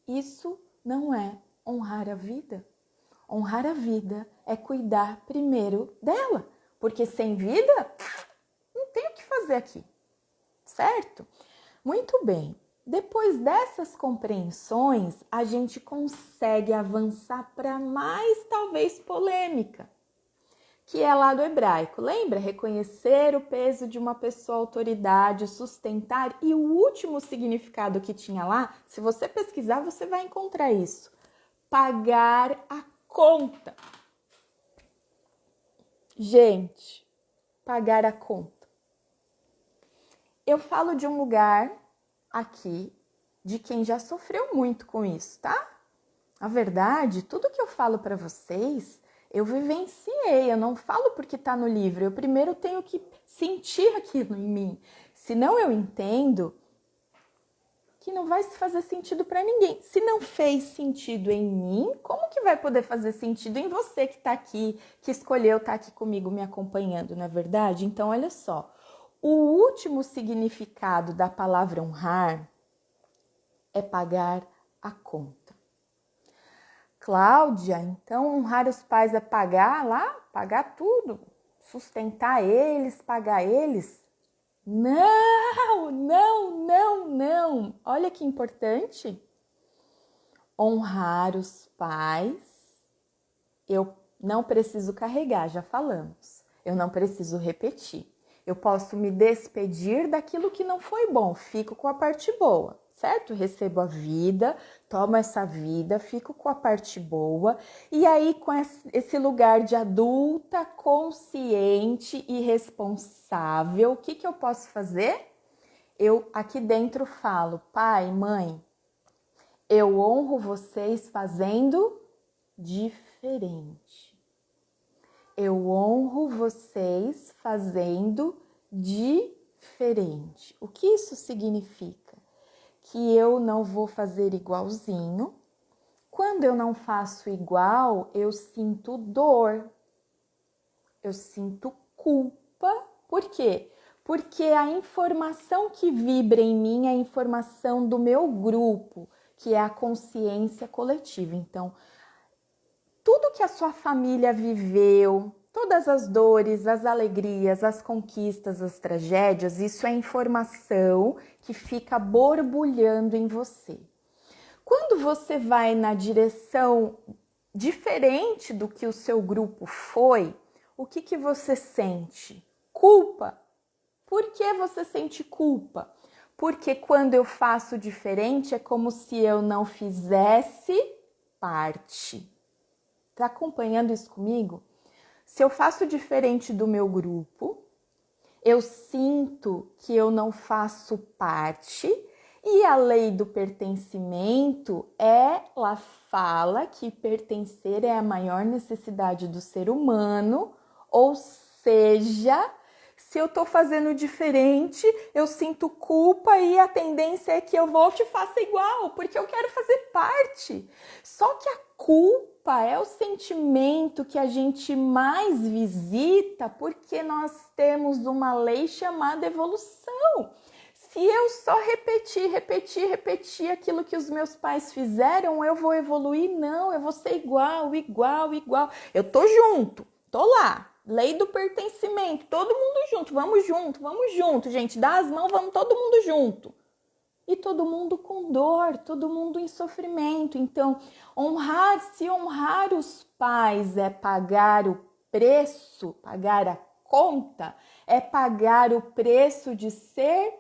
Isso não é honrar a vida. Honrar a vida é cuidar primeiro dela. Porque sem vida, não tem o que fazer aqui. Certo? Muito bem. Depois dessas compreensões, a gente consegue avançar para mais, talvez, polêmica, que é lá do hebraico. Lembra? Reconhecer o peso de uma pessoa, autoridade, sustentar. E o último significado que tinha lá, se você pesquisar, você vai encontrar isso. Pagar a conta. Gente, pagar a conta. Eu falo de um lugar aqui de quem já sofreu muito com isso, tá? A verdade, tudo que eu falo para vocês, eu vivenciei, eu não falo porque tá no livro, eu primeiro tenho que sentir aquilo em mim. Senão eu entendo que não vai fazer sentido para ninguém. Se não fez sentido em mim, como que vai poder fazer sentido em você que tá aqui, que escolheu estar aqui comigo me acompanhando, não é verdade? Então, olha só. O último significado da palavra honrar é pagar a conta. Cláudia, então honrar os pais é pagar lá? Pagar tudo? Sustentar eles, pagar eles? Não, não, não, não. Olha que importante. Honrar os pais, eu não preciso carregar, já falamos. Eu não preciso repetir. Eu posso me despedir daquilo que não foi bom, fico com a parte boa, certo? Recebo a vida, tomo essa vida, fico com a parte boa. E aí, com esse lugar de adulta, consciente e responsável, o que eu posso fazer? Eu aqui dentro falo, pai, mãe, eu honro vocês fazendo diferente. Eu honro vocês fazendo diferente. O que isso significa? Que eu não vou fazer igualzinho. Quando eu não faço igual, eu sinto dor. Eu sinto culpa. Por quê? Porque a informação que vibra em mim é a informação do meu grupo, que é a consciência coletiva. Então, tudo que a sua família viveu, todas as dores, as alegrias, as conquistas, as tragédias, isso é informação que fica borbulhando em você. Quando você vai na direção diferente do que o seu grupo foi, o que você sente? Culpa. Por que você sente culpa? Porque quando eu faço diferente é como se eu não fizesse parte. Tá acompanhando isso comigo? Se eu faço diferente do meu grupo, eu sinto que eu não faço parte e a lei do pertencimento, ela fala que pertencer é a maior necessidade do ser humano, ou seja, se eu tô fazendo diferente, eu sinto culpa e a tendência é que eu volte e faça igual, porque eu quero fazer parte. Só que a culpa é o sentimento que a gente mais visita porque nós temos uma lei chamada evolução. Se eu só repetir aquilo que os meus pais fizeram, eu vou evoluir? Não, eu vou ser igual. Eu tô junto, tô lá. Lei do pertencimento, todo mundo vamos junto, gente, dá as mãos, vamos todo mundo junto. E todo mundo com dor, todo mundo em sofrimento. Então, se honrar os pais é pagar o preço, pagar a conta, é pagar o preço de ser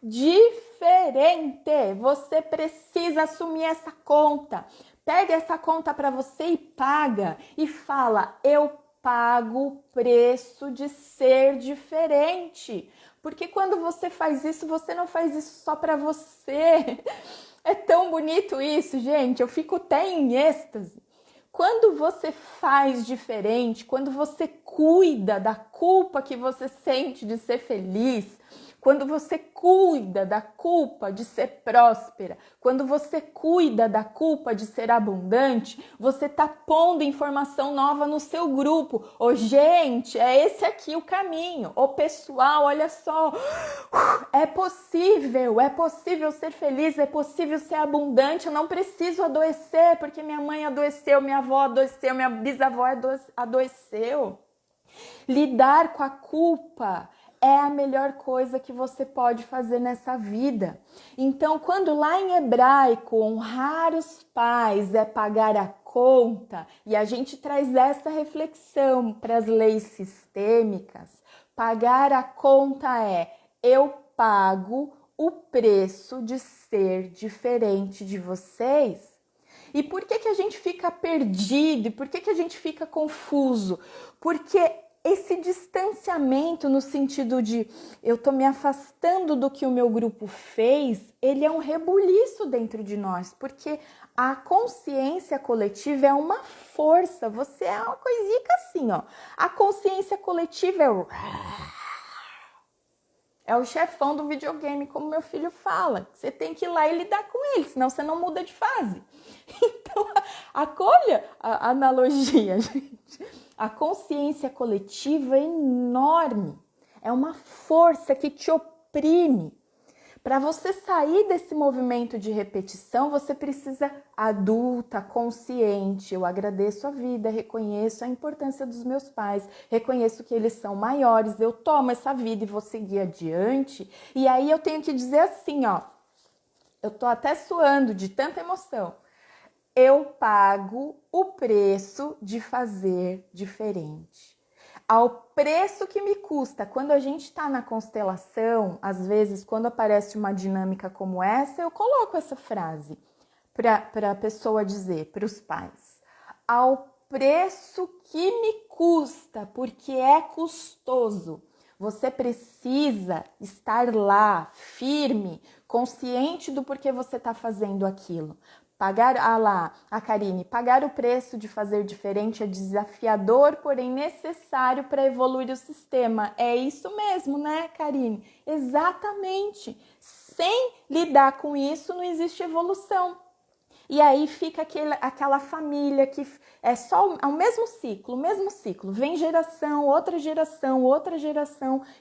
diferente. Você precisa assumir essa conta. Pega essa conta para você e paga. E fala, eu pago o preço de ser diferente. Porque quando você faz isso, você não faz isso só para você. É tão bonito isso, gente. Eu fico até em êxtase. Quando você faz diferente, quando você cuida da culpa que você sente de ser feliz, quando você cuida da culpa de ser próspera, quando você cuida da culpa de ser abundante, você tá pondo informação nova no seu grupo. Ô, gente, é esse aqui o caminho. Ô, pessoal, olha só, é possível ser feliz, é possível ser abundante, eu não preciso adoecer, porque minha mãe adoeceu, minha avó adoeceu, minha bisavó adoeceu. Lidar com a culpa é a melhor coisa que você pode fazer nessa vida. Então, quando lá em hebraico, honrar os pais é pagar a conta, e a gente traz essa reflexão para as leis sistêmicas, pagar a conta é eu pago o preço de ser diferente de vocês. E por que a gente fica perdido? E por que a gente fica confuso? Porque esse distanciamento no sentido de eu tô me afastando do que o meu grupo fez, ele é um rebuliço dentro de nós, porque a consciência coletiva é uma força, você é uma coisinha assim, ó. A consciência coletiva é o chefão do videogame, como meu filho fala. Você tem que ir lá e lidar com ele, senão você não muda de fase. Então, acolha a analogia, gente. A consciência coletiva é enorme. É uma força que te oprime. Para você sair desse movimento de repetição, você precisa adulta, consciente. Eu agradeço a vida, reconheço a importância dos meus pais, reconheço que eles são maiores, eu tomo essa vida e vou seguir adiante. E aí eu tenho que dizer assim, ó, eu tô até suando de tanta emoção. Eu pago o preço de fazer diferente. Ao preço que me custa. Quando a gente está na constelação, às vezes, quando aparece uma dinâmica como essa, eu coloco essa frase para a pessoa dizer, para os pais. Ao preço que me custa, porque é custoso. Você precisa estar lá, firme, consciente do porquê você está fazendo aquilo. Pagar, a Karine, pagar o preço de fazer diferente é desafiador, porém necessário para evoluir o sistema. É isso mesmo, né, Karine? Exatamente. Sem lidar com isso, não existe evolução. E aí fica aquela família que é só o mesmo ciclo. Vem geração, outra geração,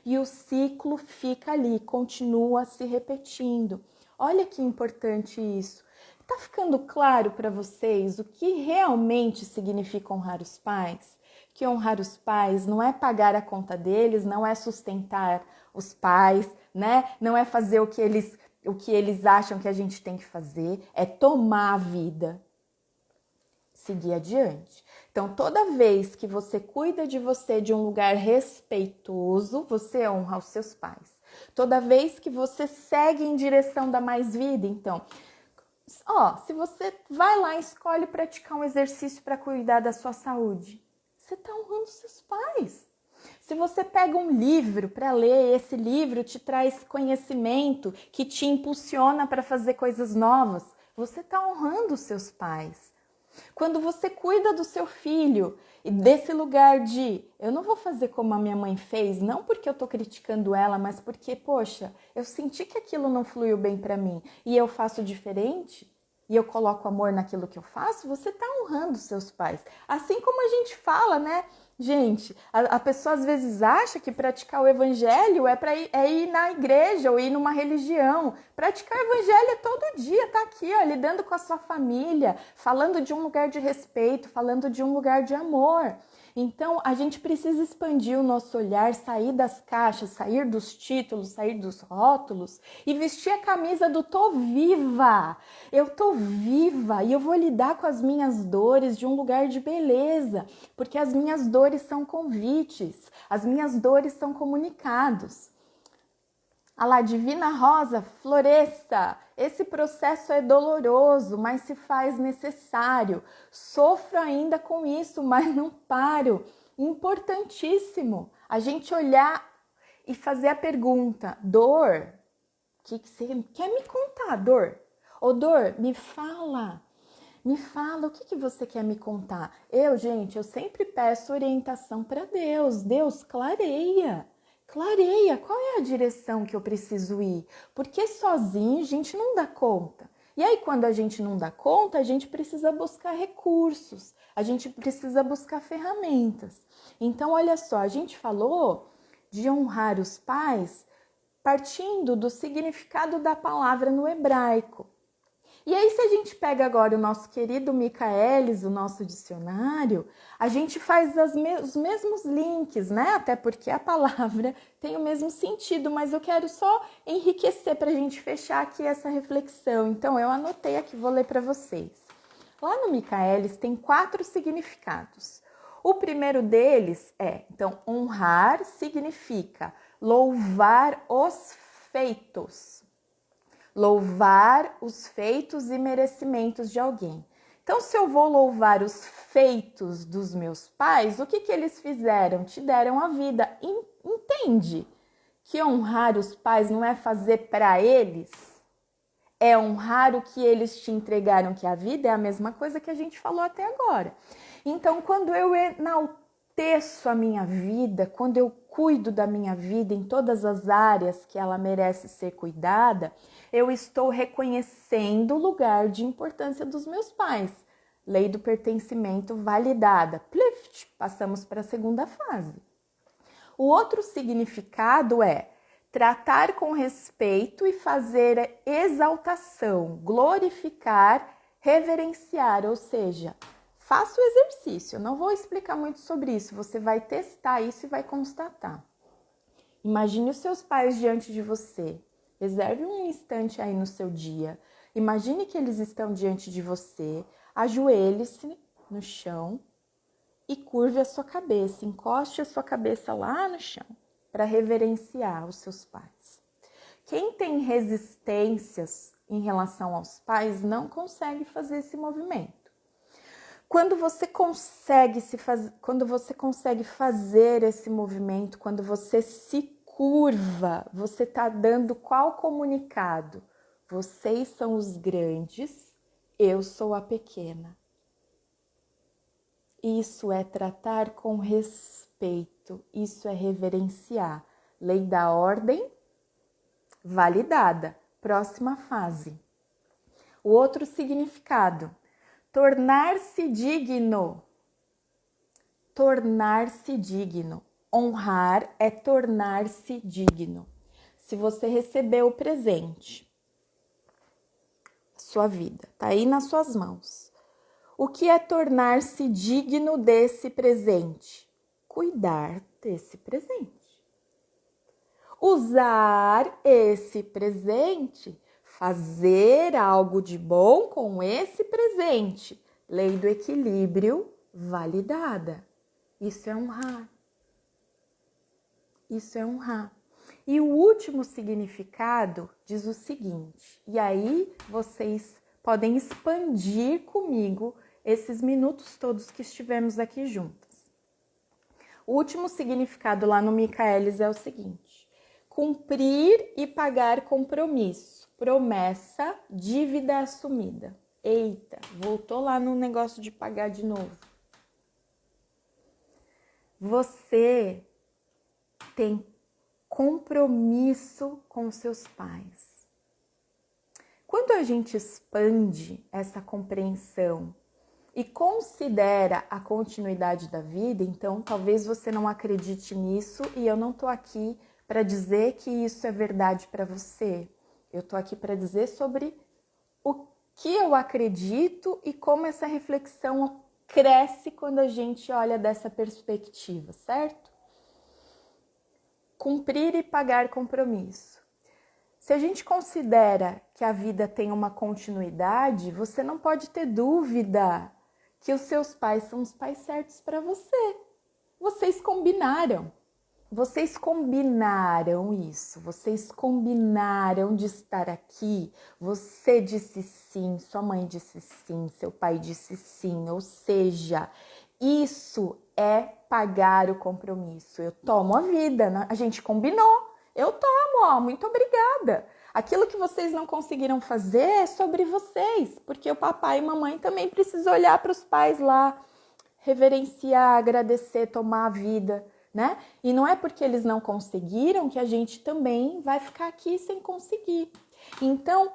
e o ciclo fica ali, continua se repetindo. Olha que importante isso. Tá ficando claro para vocês o que realmente significa honrar os pais? Que honrar os pais não é pagar a conta deles, não é sustentar os pais, né? Não é fazer o que eles acham que a gente tem que fazer, é tomar a vida, seguir adiante. Então, toda vez que você cuida de você de um lugar respeitoso, você honra os seus pais. Toda vez que você segue em direção da mais vida, então, se você vai lá e escolhe praticar um exercício para cuidar da sua saúde, você está honrando seus pais. Se você pega um livro para ler, esse livro te traz conhecimento que te impulsiona para fazer coisas novas, você está honrando os seus pais. Quando você cuida do seu filho e desse lugar de eu não vou fazer como a minha mãe fez, não porque eu tô criticando ela, mas porque, poxa, eu senti que aquilo não fluiu bem para mim e eu faço diferente e eu coloco amor naquilo que eu faço, você tá honrando seus pais. Assim como a gente fala, né, Gente, a pessoa às vezes acha que praticar o evangelho é ir na igreja ou ir numa religião. Praticar o evangelho é todo dia, tá aqui, ó, lidando com a sua família, falando de um lugar de respeito, falando de um lugar de amor. Então, a gente precisa expandir o nosso olhar, sair das caixas, sair dos títulos, sair dos rótulos e vestir a camisa do tô viva. Eu tô viva e eu vou lidar com as minhas dores de um lugar de beleza, porque as minhas dores são convites, as minhas dores são comunicados. A lá, Divina Rosa, floresça. Esse processo é doloroso, mas se faz necessário. Sofro ainda com isso, mas não paro. Importantíssimo a gente olhar e fazer a pergunta: dor, o que você quer me contar, dor? Ô, dor, me fala. Me fala, o que você quer me contar? Gente, eu sempre peço orientação para Deus. Deus, clareia. Clareia, qual é a direção que eu preciso ir? Porque sozinho a gente não dá conta. E aí, quando a gente não dá conta, a gente precisa buscar recursos, a gente precisa buscar ferramentas. Então, olha só, a gente falou de honrar os pais partindo do significado da palavra no hebraico. E aí, se a gente pega agora o nosso querido Michaelis, o nosso dicionário, a gente faz os mesmos links, né? Até porque a palavra tem o mesmo sentido, mas eu quero só enriquecer para a gente fechar aqui essa reflexão. Então, eu anotei aqui, vou ler para vocês. Lá no Michaelis tem 4 significados. O primeiro deles então, honrar significa louvar os feitos. Louvar os feitos e merecimentos de alguém. Então, se eu vou louvar os feitos dos meus pais, o que eles fizeram? Te deram a vida. Entende que honrar os pais não é fazer para eles? É honrar o que eles te entregaram, que a vida é a mesma coisa que a gente falou até agora. Então, quando eu enalteço a minha vida, quando eu cuido da minha vida em todas as áreas que ela merece ser cuidada, eu estou reconhecendo o lugar de importância dos meus pais. Lei do pertencimento validada. Plift, passamos para a segunda fase. O outro significado é tratar com respeito e fazer exaltação, glorificar, reverenciar, ou seja, faça o exercício. Eu não vou explicar muito sobre isso, você vai testar isso e vai constatar. Imagine os seus pais diante de você. Reserve um instante aí no seu dia. Imagine que eles estão diante de você. Ajoelhe-se no chão e curve a sua cabeça. Encoste a sua cabeça lá no chão para reverenciar os seus pais. Quem tem resistências em relação aos pais não consegue fazer esse movimento. Quando você consegue fazer esse movimento, quando você se curva, você está dando qual comunicado? Vocês são os grandes, eu sou a pequena. Isso é tratar com respeito, isso é reverenciar. Lei da ordem, validada. Próxima fase. O outro significado, tornar-se digno. Tornar-se digno. Honrar é tornar-se digno. Se você recebeu o presente, sua vida está aí nas suas mãos. O que é tornar-se digno desse presente? Cuidar desse presente. Usar esse presente, fazer algo de bom com esse presente. Lei do equilíbrio validada. Isso é honrar. Isso é honrar. E o último significado diz o seguinte, e aí vocês podem expandir comigo esses minutos todos que estivemos aqui juntas. O último significado lá no Michaelis é o seguinte: cumprir e pagar compromisso, promessa, dívida assumida. Eita, voltou lá no negócio de pagar de novo. Você tem compromisso com seus pais. Quando a gente expande essa compreensão e considera a continuidade da vida, então talvez você não acredite nisso e eu não tô aqui para dizer que isso é verdade para você. Eu tô aqui para dizer sobre o que eu acredito e como essa reflexão cresce quando a gente olha dessa perspectiva, certo? Cumprir e pagar compromisso. Se a gente considera que a vida tem uma continuidade, você não pode ter dúvida que os seus pais são os pais certos para você. Vocês combinaram. Vocês combinaram isso. Vocês combinaram de estar aqui. Você disse sim, sua mãe disse sim, seu pai disse sim. Ou seja, isso é pagar o compromisso. Eu tomo a vida, a gente combinou. Eu tomo, ó, muito obrigada. Aquilo que vocês não conseguiram fazer é sobre vocês, porque o papai e mamãe também precisam olhar para os pais lá, reverenciar, agradecer, tomar a vida, né? E não é porque eles não conseguiram que a gente também vai ficar aqui sem conseguir. Então,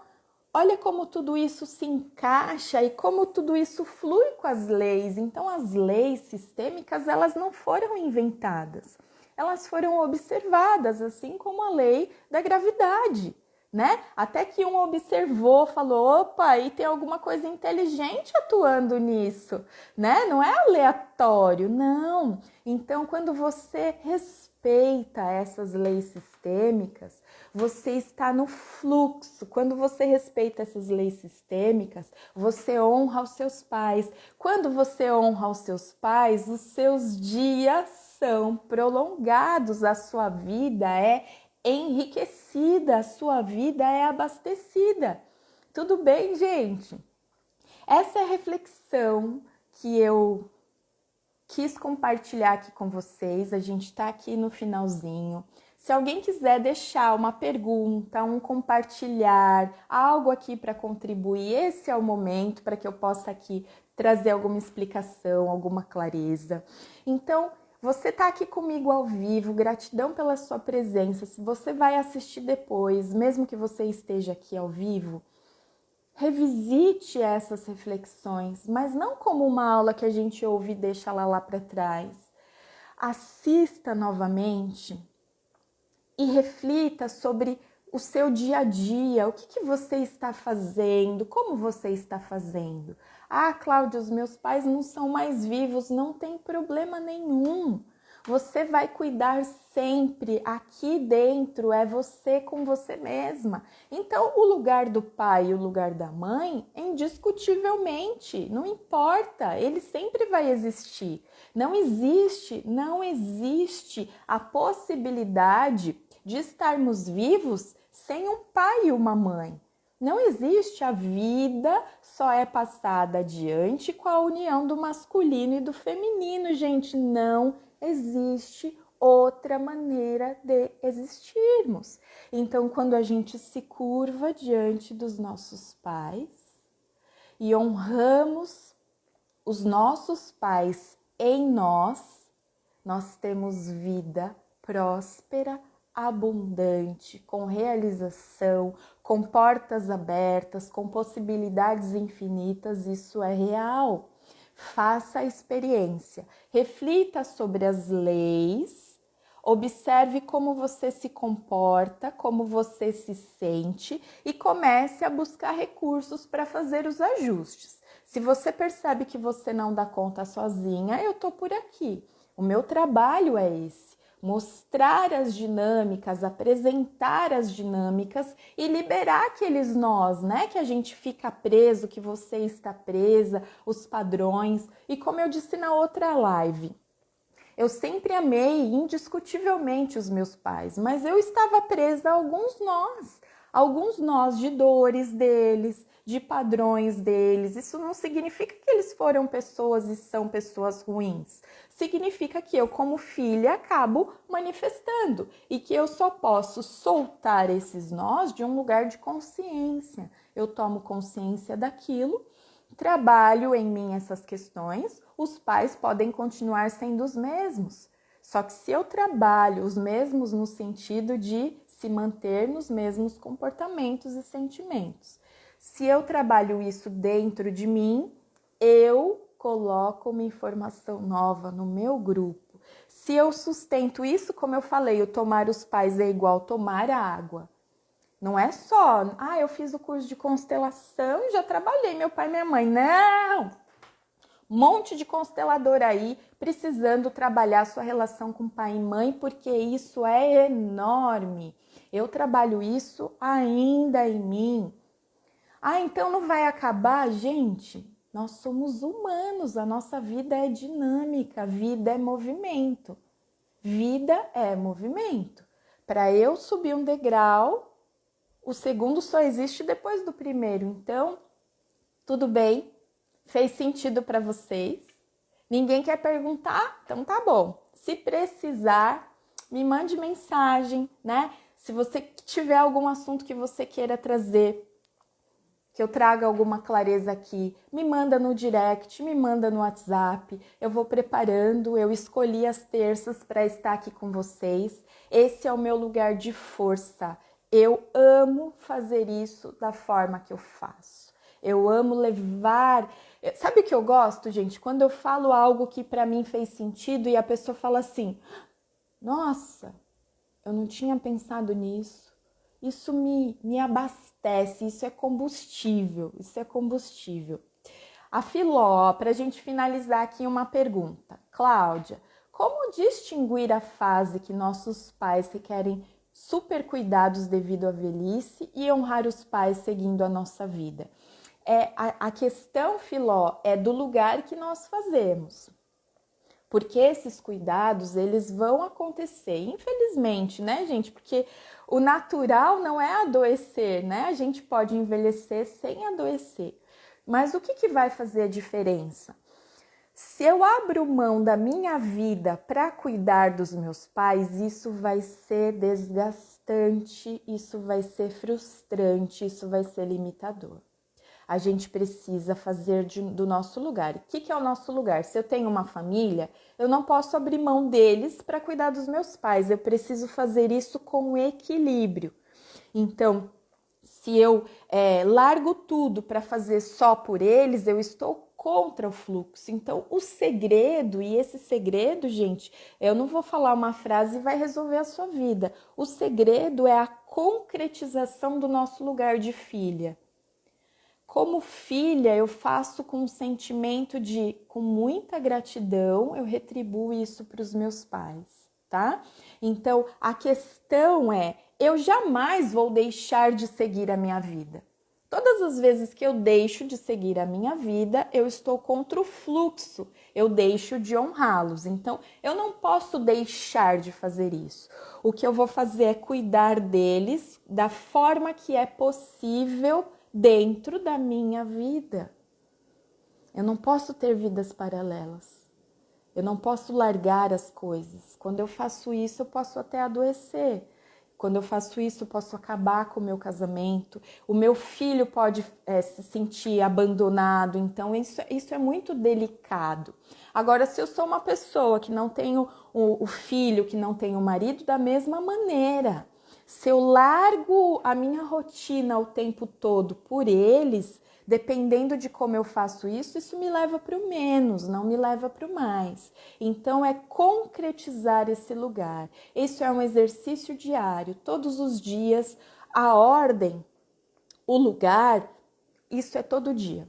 olha como tudo isso se encaixa e como tudo isso flui com as leis. Então, as leis sistêmicas, elas não foram inventadas. Elas foram observadas, assim como a lei da gravidade, né? Até que um observou, falou, opa, aí tem alguma coisa inteligente atuando nisso, né? Não é aleatório, não. Então, quando você respeita essas leis sistêmicas, você está no fluxo. Quando você respeita essas leis sistêmicas, você honra os seus pais. Quando você honra os seus pais, os seus dias são prolongados, a sua vida é enriquecida, a sua vida é abastecida. Tudo bem, gente? Essa é a reflexão que eu quis compartilhar aqui com vocês. A gente está aqui no finalzinho. Se alguém quiser deixar uma pergunta, um compartilhar, algo aqui para contribuir, esse é o momento para que eu possa aqui trazer alguma explicação, alguma clareza. Então, você está aqui comigo ao vivo, gratidão pela sua presença. Se você vai assistir depois, mesmo que você esteja aqui ao vivo, revisite essas reflexões, mas não como uma aula que a gente ouve e deixa lá para trás. Assista novamente e reflita sobre o seu dia a dia, o que você está fazendo, como você está fazendo. Ah, Cláudia, os meus pais não são mais vivos, não tem problema nenhum. Você vai cuidar sempre, aqui dentro é você com você mesma. Então, o lugar do pai e o lugar da mãe, indiscutivelmente, não importa, ele sempre vai existir. Não existe a possibilidade de estarmos vivos sem um pai e uma mãe. Não existe, a vida só é passada adiante com a união do masculino e do feminino, gente. Não existe outra maneira de existirmos. Então, quando a gente se curva diante dos nossos pais e honramos os nossos pais em nós, nós temos vida próspera, abundante, com realização, com portas abertas, com possibilidades infinitas. Isso é real. Faça a experiência, reflita sobre as leis, observe como você se comporta, como você se sente e comece a buscar recursos para fazer os ajustes. Se você percebe que você não dá conta sozinha, eu tô por aqui. O meu trabalho é esse. Mostrar as dinâmicas, apresentar as dinâmicas e liberar aqueles nós, né? Que a gente fica preso, que você está presa, os padrões. E como eu disse na outra live, eu sempre amei indiscutivelmente os meus pais, mas eu estava presa a alguns nós de dores deles, de padrões deles. Isso não significa que eles foram pessoas e são pessoas ruins. Significa que eu, como filha, acabo manifestando e que eu só posso soltar esses nós de um lugar de consciência. Eu tomo consciência daquilo, trabalho em mim essas questões, os pais podem continuar sendo os mesmos. Só que se eu trabalho os mesmos no sentido de se manter nos mesmos comportamentos e sentimentos, se eu trabalho isso dentro de mim, eu coloco uma informação nova no meu grupo, se eu sustento isso, como eu falei, o tomar os pais é igual tomar a água. Não é só, eu fiz o curso de constelação e já trabalhei, meu pai e minha mãe. Não! Monte de constelador aí precisando trabalhar sua relação com pai e mãe, porque isso é enorme. Eu trabalho isso ainda em mim. Então não vai acabar? Gente, nós somos humanos, a nossa vida é dinâmica, vida é movimento. Vida é movimento. Para eu subir um degrau, o segundo só existe depois do primeiro. Então, tudo bem? Fez sentido para vocês? Ninguém quer perguntar? Então tá bom. Se precisar, me mande mensagem, né? Se você tiver algum assunto que você queira trazer, que eu traga alguma clareza aqui, me manda no direct, me manda no WhatsApp. Eu vou preparando, eu escolhi as terças para estar aqui com vocês. Esse é o meu lugar de força. Eu amo fazer isso da forma que eu faço. Eu amo levar... Sabe o que eu gosto, gente? Quando eu falo algo que para mim fez sentido e a pessoa fala assim, nossa, eu não tinha pensado nisso. Isso me abastece, isso é combustível, A Filó, para a gente finalizar aqui uma pergunta. Cláudia, como distinguir a fase que nossos pais requerem super cuidados devido à velhice e honrar os pais seguindo a nossa vida? A questão, Filó, é do lugar que nós fazemos. Porque esses cuidados, eles vão acontecer, infelizmente, né, gente? Porque o natural não é adoecer, né? A gente pode envelhecer sem adoecer. Mas o que vai fazer a diferença? Se eu abro mão da minha vida para cuidar dos meus pais, isso vai ser desgastante, isso vai ser frustrante, isso vai ser limitador. A gente precisa fazer do nosso lugar. O que é o nosso lugar? Se eu tenho uma família, eu não posso abrir mão deles para cuidar dos meus pais. Eu preciso fazer isso com equilíbrio. Então, se eu largo tudo para fazer só por eles, eu estou contra o fluxo. Então, o segredo, e esse segredo, gente, eu não vou falar uma frase e vai resolver a sua vida. O segredo é a concretização do nosso lugar de filha. Como filha, eu faço com um sentimento com muita gratidão, eu retribuo isso para os meus pais, tá? Então, a questão é, eu jamais vou deixar de seguir a minha vida. Todas as vezes que eu deixo de seguir a minha vida, eu estou contra o fluxo, eu deixo de honrá-los. Então, eu não posso deixar de fazer isso. O que eu vou fazer é cuidar deles da forma que é possível dentro da minha vida. Eu não posso ter vidas paralelas. Eu não posso largar as coisas. Quando eu faço isso, eu posso até adoecer. Quando eu faço isso, eu posso acabar com o meu casamento. O meu filho pode se sentir abandonado. Então, isso é muito delicado. Agora, se eu sou uma pessoa que não tenho o filho, que não tem o marido, da mesma maneira. Se eu largo a minha rotina o tempo todo por eles, dependendo de como eu faço isso me leva para o menos, não me leva para o mais. Então, é concretizar esse lugar. Isso é um exercício diário, todos os dias. A ordem, o lugar, isso é todo dia.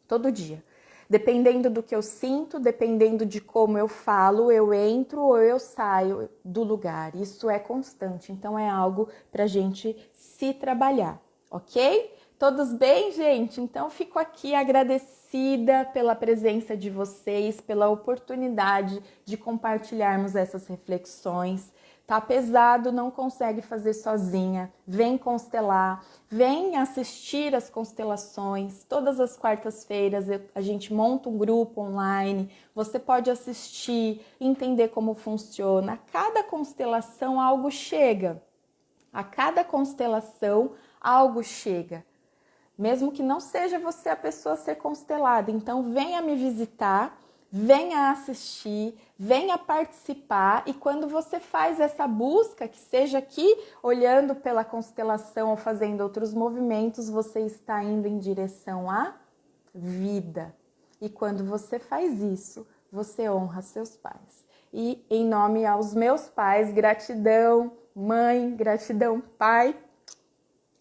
Todo dia. Dependendo do que eu sinto, dependendo de como eu falo, eu entro ou eu saio do lugar. Isso é constante, então é algo para a gente se trabalhar, ok? Todos bem, gente? Então fico aqui agradecida pela presença de vocês, pela oportunidade de compartilharmos essas reflexões. Tá pesado, não consegue fazer sozinha, vem constelar, vem assistir as constelações. Todas as quartas-feiras a gente monta um grupo online, você pode assistir, entender como funciona. A cada constelação algo chega, a cada constelação algo chega. Mesmo que não seja você a pessoa a ser constelada, então venha me visitar, venha assistir, venha participar, e quando você faz essa busca, que seja aqui olhando pela constelação ou fazendo outros movimentos, você está indo em direção à vida. E quando você faz isso, você honra seus pais. E em nome aos meus pais, gratidão, mãe, gratidão, pai.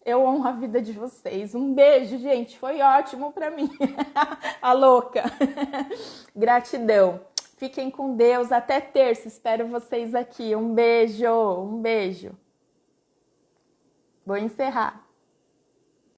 Eu honro a vida de vocês. Um beijo, gente. Foi ótimo para mim. A louca. Gratidão. Fiquem com Deus. Até terça. Espero vocês aqui. Um beijo. Um beijo. Vou encerrar.